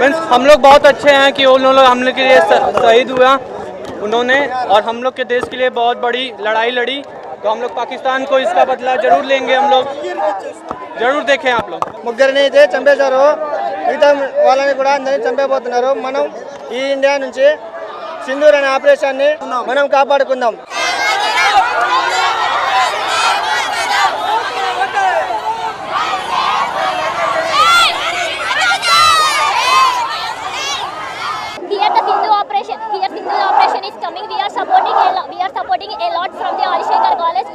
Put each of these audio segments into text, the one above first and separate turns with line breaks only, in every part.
Means हम लोग बहुत अच्छे हैं कि उन लोग हम लोग के लिए शहीद हुआ उन्होंने, और हम लोग के देश के लिए बहुत बड़ी लड़ाई लड़ी। तो हम लोग पाकिस्तान को इसका बदला जरूर लेंगे, हम लोग जरूर देखें आप लोग।
ముగ్గురిని అయితే చంపేశారు, మిగతా వాళ్ళని కూడా అందరినీ చంపేపోతున్నారు. మనం ఈ ఇండియా నుంచి సింధూర్ అనే ఆపరేషన్ని మనం కాపాడుకుందాం.
Is coming. We are supporting a lot from the Adi Shankar College.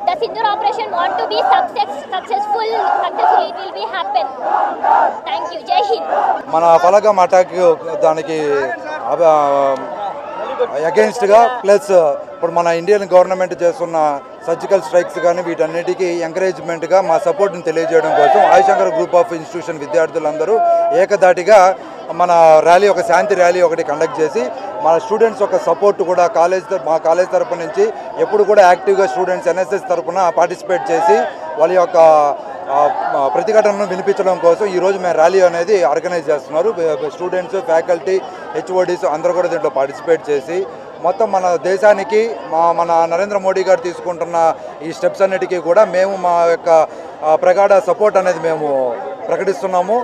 The Sindoor operation want to be successful. Successfully it will be happen. Thank you. Jai Hind.
మన పలకం అటాక్ దానికి అగెన్స్ట్గా ప్లస్ ఇప్పుడు మన Indian government చేస్తున్న surgical strikes కానీ వీటన్నిటికీ ఎంకరేజ్మెంట్గా మా సపోర్ట్ని తెలియజేయడం కోసం ఆదిశంకర్ గ్రూప్ ఆఫ్ ఇన్స్టిట్యూషన్ విద్యార్థులందరూ ఏకధాటిగా మన ర్యాలీ, ఒక శాంతి ర్యాలీ ఒకటి కండక్ట్ చేసి మన స్టూడెంట్స్ ఒక సపోర్ట్ కూడా మా కాలేజ్ తరపు నుంచి ఎప్పుడు కూడా యాక్టివ్గా స్టూడెంట్స్ ఎన్ఎస్ఎస్ తరపున పార్టిసిపేట్ చేసి వాళ్ళ యొక్క ప్రతిఘటనను వినిపించడం కోసం ఈరోజు మేము ర్యాలీ అనేది ఆర్గనైజ్ చేస్తున్నారు. స్టూడెంట్స్, ఫ్యాకల్టీ, హెచ్ఓడీస్ అందరూ కూడా దీంట్లో పార్టిసిపేట్ చేసి మొత్తం మన దేశానికి మన నరేంద్ర మోడీ గారు తీసుకుంటున్న ఈ స్టెప్స్ అన్నిటికీ కూడా మేము మా యొక్క ప్రగాఢ సపోర్ట్ అనేది మేము ప్రకటిస్తున్నాము.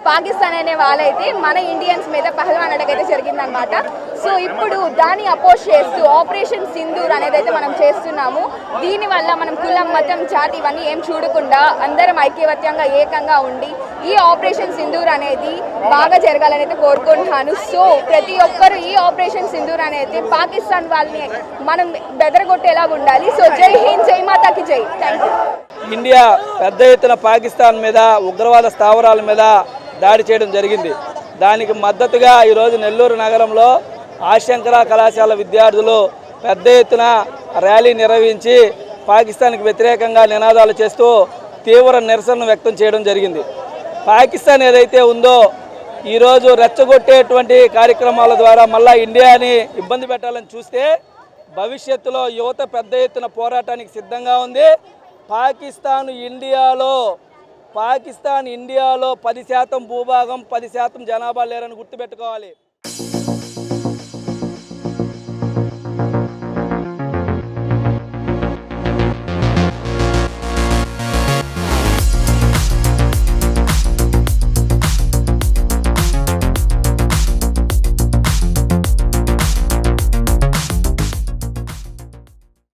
పాకిస్తాన్ అనే వాళ్ళైతే మన ఇండియన్స్ మీద పహల్వాన్ అటాక్ అయితే జరిగిందనమాట. సో ఇప్పుడు దాన్ని అపోజ్ చేస్తూ ఆపరేషన్ సింధూర్ అనేది అయితే మనం చేస్తున్నాము. దీనివల్ల మనం కులం, మతం, జాతి ఇవన్నీ ఏం చూడకుండా అందరం ఐక్యవత్యంగా ఏకంగా ఉండి ఈ ఆపరేషన్ సింధూర్ అనేది బాగా జరగాలని అయితే కోరుకుంటున్నాను. సో ప్రతి ఒక్కరు ఈ ఆపరేషన్ సింధూర్ అనేది పాకిస్తాన్ వాళ్ళని మనం బెదరగొట్టేలాగా ఉండాలి. సో జై హింద్, జై మాతాకి జై. Thank you.
ఇండియా పెద్ద ఎత్తున పాకిస్తాన్ మీద ఉగ్రవాద స్థావరాల మీద దాడి చేయడం జరిగింది. దానికి మద్దతుగా ఈరోజు నెల్లూరు నగరంలో ఆదిశంకర కళాశాల విద్యార్థులు పెద్ద ఎత్తున ర్యాలీ నిర్వహించి పాకిస్తాన్కి వ్యతిరేకంగా నినాదాలు చేస్తూ తీవ్ర నిరసనను వ్యక్తం చేయడం జరిగింది. పాకిస్తాన్ ఏదైతే ఉందో ఈరోజు రెచ్చగొట్టేటువంటి కార్యక్రమాల ద్వారా మళ్ళా ఇండియాని ఇబ్బంది పెట్టాలని చూస్తే భవిష్యత్తులో యువత పెద్ద ఎత్తున పోరాటానికి సిద్ధంగా ఉంది. పాకిస్తాన్ ఇండియాలో 10% భూభాగం, 10% జనాభా లేరని గుర్తుపెట్టుకోవాలి.